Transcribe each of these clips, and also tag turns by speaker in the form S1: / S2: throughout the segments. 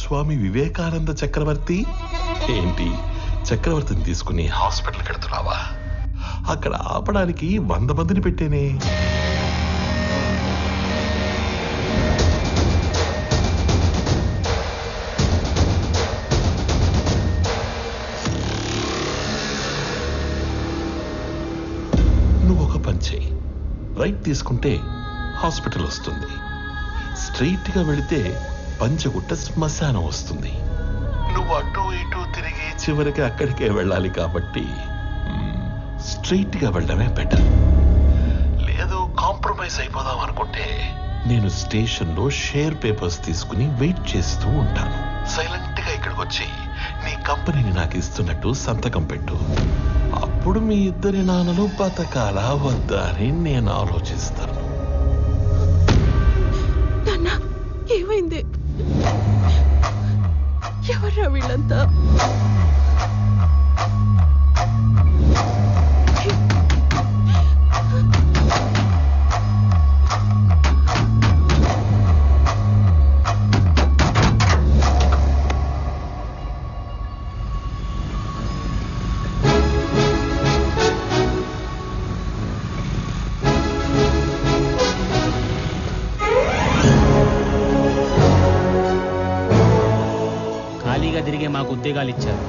S1: స్వామి వివేకానంద చక్రవర్తి ఏంటి చక్రవర్తిని తీసుకుని హాస్పిటల్కి వెళ్తున్నావా? అక్కడ ఆపడానికి 100 మందిని పెట్టేనే. నువ్వు ఒక పని చేయి, రైట్ తీసుకుంటే హాస్పిటల్ వస్తుంది, స్ట్రైట్ గా వెళితే పంచగుట్ట శ్మశానం వస్తుంది. నువ్వు అటు ఇటు తిరిగి చివరికి అక్కడికే వెళ్ళాలి కాబట్టి స్ట్రైట్ గా వెళ్ళడమే బెటర్. లేదు కాంప్రమైజ్ అయిపోదాం అనుకుంటే నేను స్టేషన్ లో షేర్ పేపర్స్ తీసుకుని వెయిట్ చేస్తూ ఉంటాను. సైలెంట్ గా ఇక్కడికి వచ్చి నీ కంపెనీని నాకు ఇస్తున్నట్టు సంతకం పెట్టు. అప్పుడు మీ ఇద్దరి నాన్నలు బతకాలా వద్దా అని నేను ఆలోచిస్తాను.
S2: ఏమైంది? ఎవర్రా వీళ్ళంతా?
S3: తిరిగే మాకు ఉద్యోగాలు ఇచ్చారు,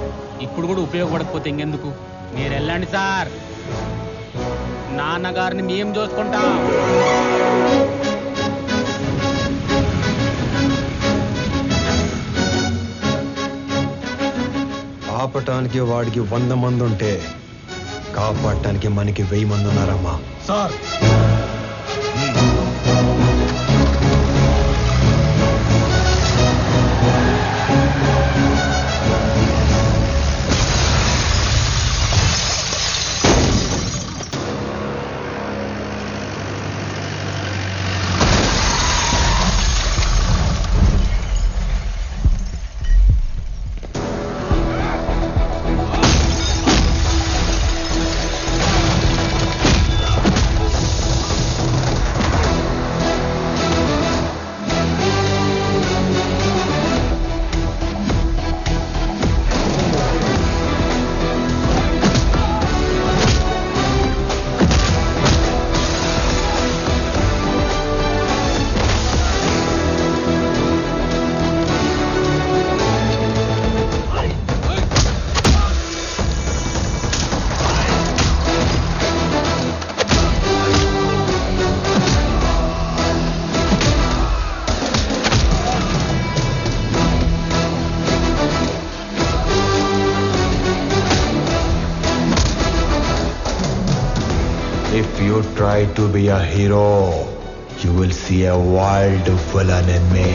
S3: ఇప్పుడు కూడా ఉపయోగపడకపోతే ఇంకెందుకు? మీరు వెళ్ళండి సార్, నాన్నగారిని మేము చూసుకుంటాం.
S4: ఆపటానికి వాడికి 100 మంది ఉంటే కాపాడటానికి మనకి 1000 మంది ఉన్నారమ్మా.
S1: Sir
S4: If you try to be a hero, you will see a wild villain in me.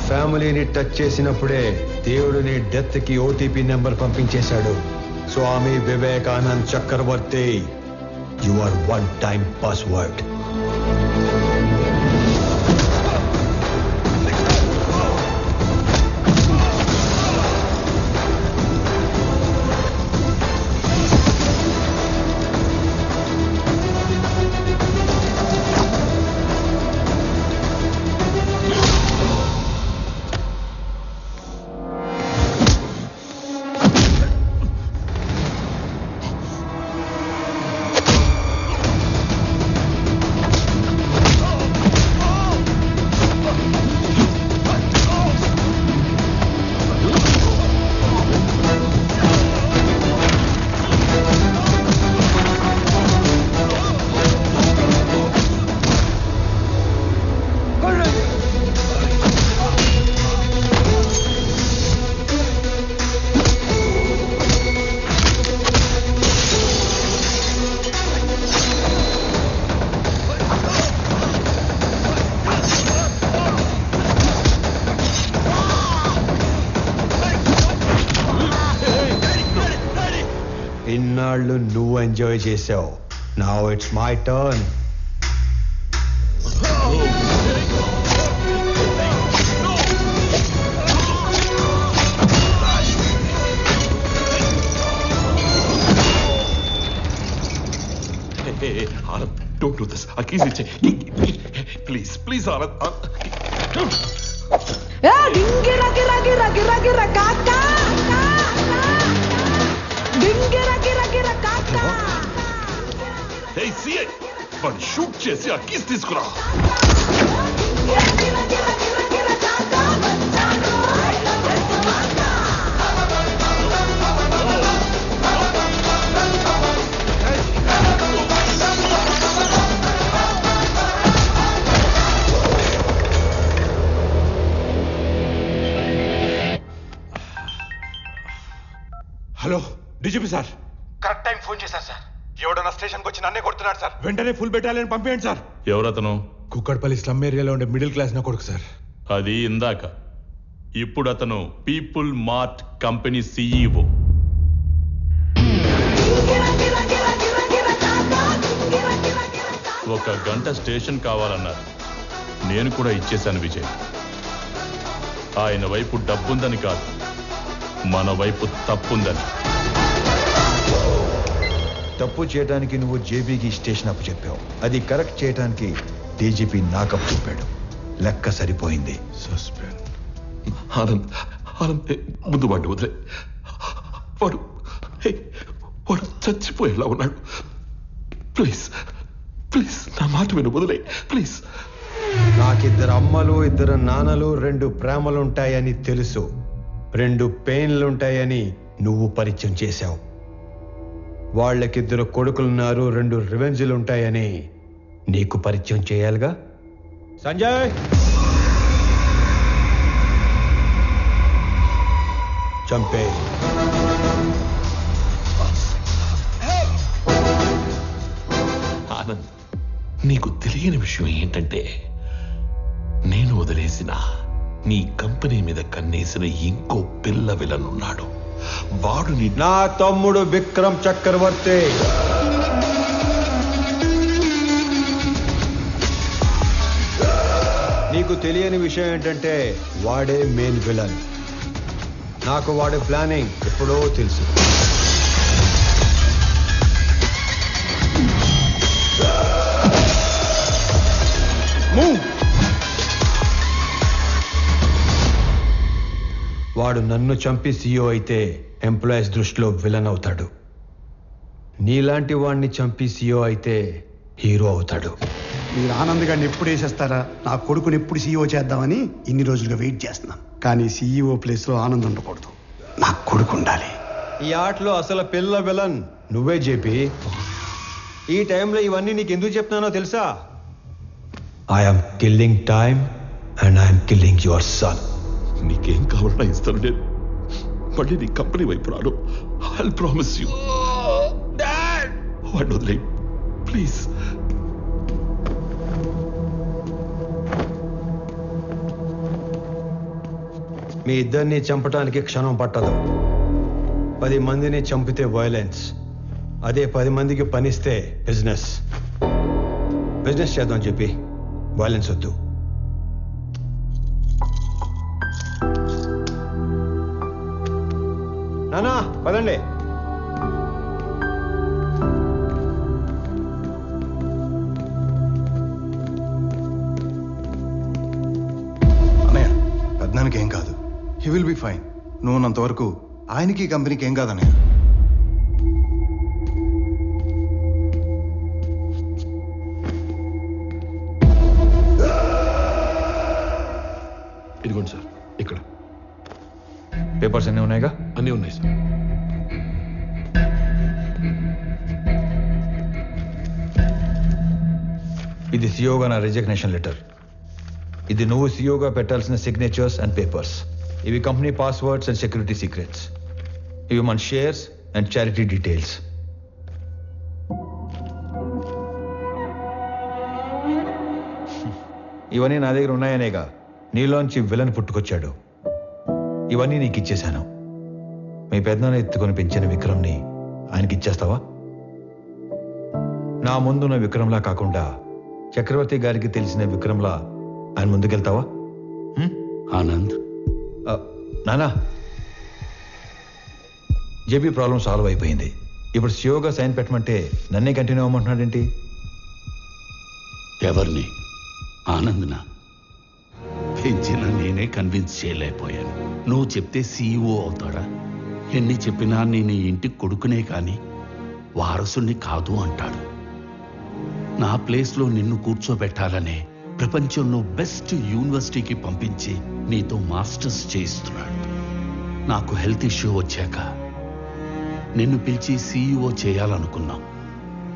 S4: ఫ్యామిలీని టచ్ చేసినప్పుడే దేవుడు నీ డెత్ కి ఓటీపీ నెంబర్ పంపించేశాడు. Swami Vivekanand Chakravarthi, you are 1 time password. Enjoy చేసావు. Now it's my turn.
S1: Hey, Anand, don't do this. A keys iche. Please, please, Anand.
S2: గింగిర గిర గిర గిర గిర కాకా గింగిర గిర గిర కాకా.
S1: Hey, CI, వాడిని షూట్ చేసి ఆ కీస్ తీసుకురా.
S5: Hello DGP sir.
S6: Correct time phone చేశారు సార్. ఎవడన్నా స్టేషన్కి వచ్చి నన్నే కొడుతున్నాడు సార్.
S5: వెంటనే ఫుల్ బెటాలియన్ పంపేయండి సార్.
S1: ఎవరతను?
S5: కుక్కడపల్లి స్లమ్ ఏరియాలో ఉండే మిడిల్ క్లాస్ నా కొడుకు సార్.
S1: అది ఇందాక. ఇప్పుడు అతను పీపుల్ మార్ట్ కంపెనీ CEO. ఒక గంట స్టేషన్ కావాలన్నారు. నేను కూడా ఇచ్చేశాను విజయ్. ఆయన వైపు డబ్బుందని కాదు, మన వైపు తప్పుందని.
S4: తప్పు చేయడానికి నువ్వు జేబీకి స్టేషన్ అప్పు చెప్పావు. అది కరెక్ట్ చేయడానికి డీజీపీ నాకప్పు చెప్పాడు. లెక్క సరిపోయింది.
S5: సస్పెండ్.
S1: ఆనంద్, ఆనంద్, ముందు వాడిని వదిలే. వాడు వాడు చచ్చిపోయేలా ఉన్నాడు. ప్లీజ్ ప్లీజ్ నా మాట విను, వదిలే ప్లీజ్.
S4: నాకిద్దరు అమ్మలు, ఇద్దరు నాన్నలు, 2 ప్రేమలుంటాయని తెలుసు. 2 పెయిన్లుంటాయని నువ్వు పరిచయం చేశావు. వాళ్ళకిద్దరు కొడుకులున్నారు, 2 రివెంజ్లుంటాయని నీకు పరిచయం చేయాలిగా. సంజయ్, చంపే.
S1: ఆనంద్, నీకు తెలియని విషయం ఏంటంటే నేను వదిలేసిన నీ కంపెనీ మీద కన్నేసిన ఇంకో పిల్ల విలనున్నాడు. వాడు
S4: నా తమ్ముడు విక్రమ్ చక్రవర్తి. నీకు తెలియని విషయం ఏంటంటే వాడే మెయిన్ విలన్. నాకు వాడి ప్లానింగ్ ఎప్పుడో తెలుసు. వాడు నన్ను చంపి CEO అయితే ఎంప్లాయీస్ దృష్టిలో విలన్ అవుతాడు. నీలాంటి వాడిని చంపి CEO అయితే హీరో అవుతాడు.
S7: మీరు ఆనంద్ గారిని ఎప్పుడు వేసేస్తారా, నా కొడుకుని ఎప్పుడు CEO చేద్దామని ఇన్ని రోజులుగా వెయిట్ చేస్తున్నాం. కానీ CEO ప్లేస్లో ఆనంద్ ఉండకూడదు, నా కొడుకు ఉండాలి.
S4: ఈ ఆటలో అసలు పిల్ల విలన్ నువ్వే జేపీ. ఈ టైంలో ఇవన్నీ నీకు ఎందుకు చెప్తున్నానో తెలుసా? I'm killing time and I'm killing your son.
S1: నీకేం కావాలన్నా ఇస్తాను. నేను మళ్ళీ నీ కంపెనీ వైపు రాను. I promise you. వాడిని వదిలే ప్లీజ్.
S4: మీ ఇద్దరిని చంపడానికి క్షణం పట్టదు. 10 మందిని చంపితే వైలెన్స్, అదే 10 మందికి పనిస్తే బిజినెస్. బిజినెస్ చేద్దాం చెప్పి వైలెన్స్ వద్దు. నానా పదండి.
S6: అన్నయ్య, పెద్దనానికి ఏం కాదు. He will be fine. నువ్వు ఉన్నంతవరకు ఆయనకి కంపెనీకి ఏం కాదన్నయ్య.
S1: ఇదిగోండి సార్, ఇక్కడ
S8: పేపర్స్ అన్నీ ఉన్నాయిగా?
S1: అన్నీ ఉన్నాయి సార్.
S8: ఇది సిఓగా నా రిజిగ్నేషన్ లెటర్. ఇది నువ్వు సిఓగా పెట్టాల్సిన సిగ్నేచర్స్ అండ్ పేపర్స్. ఇవి company passwords and security secrets. ఇవి మన షేర్స్ అండ్ చారిటీ డీటెయిల్స్. ఇవన్నీ నా దగ్గర ఉన్నాయనేగా నీలోంచి విలన్ పుట్టుకొచ్చాడు. ఇవన్నీ నీకు ఇచ్చేశాను. మీ పెద్దనాన్న ఎత్తుకొని పెంచిన విక్రమ్ని ఆయనకి ఇచ్చేస్తావా? నా ముందున్న విక్రమ్లా కాకుండా చక్రవర్తి గారికి తెలిసిన విక్రమ్లా ఆయన ముందుకెళ్తావా?
S1: ఆనంద్,
S8: నానా, జేబీ ప్రాబ్లం సాల్వ్ అయిపోయింది. ఇప్పుడు సియోగా సైన్ పెట్టమంటే నన్నే కంటిన్యూ అవ్వమంటున్నాడేంటి?
S1: ఎవరిని? ఆనంద్నా? పెంచిన నేనే కన్విన్స్ చేయలేకపోయాను. నువ్వు చెప్తే సీఈఓ అవుతాడా? ఎన్ని చెప్పినా నేను ఈ ఇంటికి కొడుకునే కానీ వారసుని కాదు అంటాడు. నా ప్లేస్లో నిన్ను కూర్చోబెట్టాలనే ప్రపంచంలో బెస్ట్ యూనివర్సిటీకి పంపించి నీతో మాస్టర్స్ చేయిస్తున్నాడు. నాకు హెల్త్ ఇష్యూ వచ్చాక నిన్ను పిలిచి సీఈఓ చేయాలనుకున్నాం.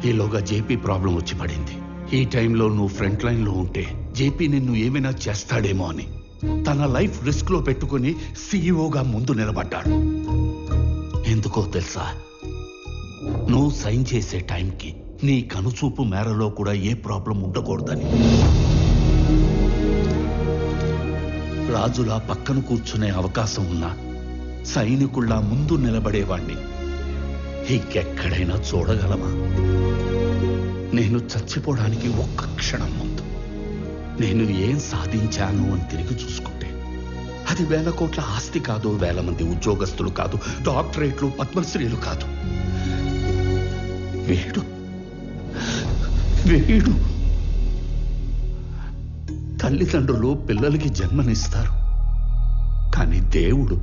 S1: ఈలోగా జేపీ ప్రాబ్లం వచ్చి పడింది. ఈ టైంలో నువ్వు ఫ్రంట్ లైన్లో ఉంటే జేపీ నిన్ను ఏమైనా చేస్తాడేమో అని తన లైఫ్ రిస్క్ లో పెట్టుకుని సీఈఓగా ముందు నిలబడ్డాడు. ఎందుకో తెలుసా? నువ్వు సైన్ చేసే టైంకి నీ కనుచూపు మేరలో కూడా ఏ ప్రాబ్లం ఉండకూడదని. రాజులా పక్కన కూర్చునే అవకాశం ఉన్నా సైనికుల్లా ముందు నిలబడేవాణ్ణి ఇంకెక్కడైనా చూడగలమా? నేను చచ్చిపోవడానికి ఒక్క క్షణం ముందు నేను ఏం సాధించాను అని తిరిగి చూసుకుంటే అది 1000 కోట్ల ఆస్తి కాదు, 1000 మంది ఉద్యోగస్తులు కాదు, డాక్టరేట్లు, పద్మశ్రీలు కాదు. వీడు వీడు తల్లిదండ్రులు పిల్లలకి జన్మనిస్తారు, కానీ దేవుడు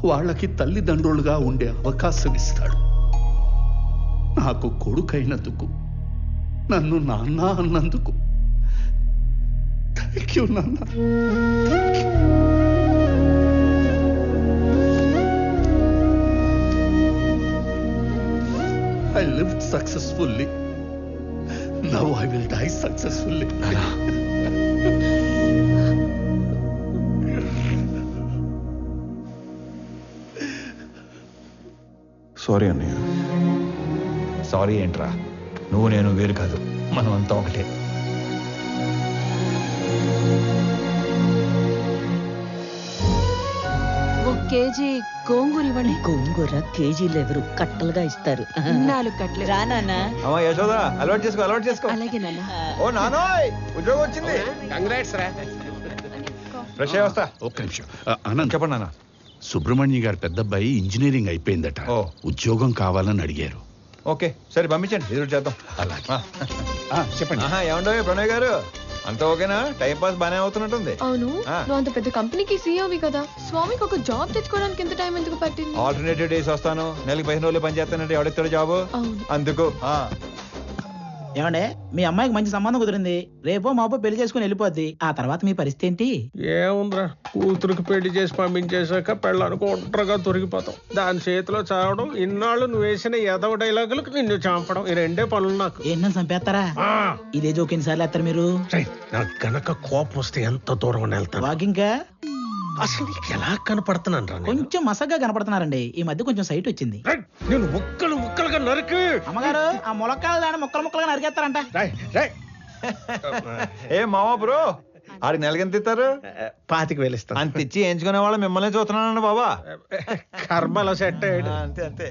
S1: వాళ్ళకి తల్లిదండ్రులుగా ఉండే అవకాశం ఇస్తాడు. నాకు కొడుకైనందుకు, నన్ను నాన్న అన్నందుకు థ్యాంక్ యూ నాన్న. I lived successfully. Now I will die successfully.
S6: Sorry అన్నయ్య.
S8: సారీ ఏంట్రా, నువ్వు నేను వేరు కాదు, మనం అంతా ఒకటే.
S9: కేజీ గోంగూర ఇవ్వండి.
S10: గోంగూర కేజీలు ఎవరు కట్టలుగా ఇస్తారు.
S9: 4 కట్టలు.
S10: రా నాన్న.
S8: అమ్మా యశోద, అలవాటు చేసుకో, అలవాటు చేసుకో.
S9: అలాగే నాన్న.
S8: ఓ నానోయ్, ఉద్యోగం వచ్చింది. ఫ్రెష్ అయ్యి వస్తా.
S1: ఒక్క నిమిషం. ఆనంద్,
S8: చెప్పండి నాన్న.
S1: సుబ్రహ్మణ్య గారి పెద్దబ్బాయి ఇంజనీరింగ్ అయిపోయిందట.
S8: ఓ.
S1: ఉద్యోగం కావాలని అడిగారు.
S8: ఓకే, సరే పంపించండి, ఎదురు చేద్దాం.
S1: అలాగే. చెప్పండి.
S8: ఏమండో ప్రణయ్ గారు, అంతా ఓకేనా? టైం పాస్ బానే అవుతున్నట్టుంది.
S11: అవును, నువ్వు అంత పెద్ద కంపెనీకి సీఈఓవి కదా, స్వామికి ఒక జాబ్ తెచ్చుకోవడానికి ఎంత టైం ఎందుకు పట్టింది?
S8: ఆల్టర్నేటివ్ డేస్ వస్తాను, నెలకి 15 రోజులు పని చేస్తానంటే ఎవడెత్తాడు జాబు? అందుకు.
S12: ఏమండే, మీ అమ్మాయికి మంచి సంబంధం కుదిరింది, రేపో మాపో పెళ్లి చేసుకుని వెళ్ళిపోద్ది. ఆ తర్వాత మీ పరిస్థితి ఏంటి?
S13: ఏముందిరా, కూతురికి పెళ్లి చేసి పంపించేశాక పెళ్ళానికి ఒంటరిగా దొరికిపోతాం. దాని చేతిలో చావడం, ఇన్నాళ్ళు నువ్వు వేసిన ఎదవ డైలాగులకు నిన్ను చంపడం, ఈ 2 పనులు నాకు.
S12: ఏంటని చంపేస్తారా? ఇదే జోక్ ఎన్నిసార్లు వేస్తారు మీరు?
S13: నాకు గనక కోపం వస్తే ఎంత దూరం వెళ్తాను.
S12: వాకింగ్
S13: అసలు నీకు ఎలా కనపడుతున్నాను రా?
S12: కొంచెం మసగ్గా కనపడుతున్నారండి. ఈ మధ్య కొంచెం సైట్ వచ్చింది.
S13: నేను ముక్కలుగా నరికి.
S12: అమ్మగారు, ఆ ములక్కాయలు దాన్ని ముక్కలుగా నరికేస్తారంట.
S8: ఏ మావా బ్రో, ఆడికి నెలకి ఎంత ఇస్తారు?
S13: 25,000 ఇస్తాను.
S8: అంత ఇచ్చి ఎంచుకునే వాళ్ళు మిమ్మల్ని చూస్తున్నానండి బాబా.
S13: కర్మలో సెట్ అయ్యాడు.
S8: అంతే అంతే.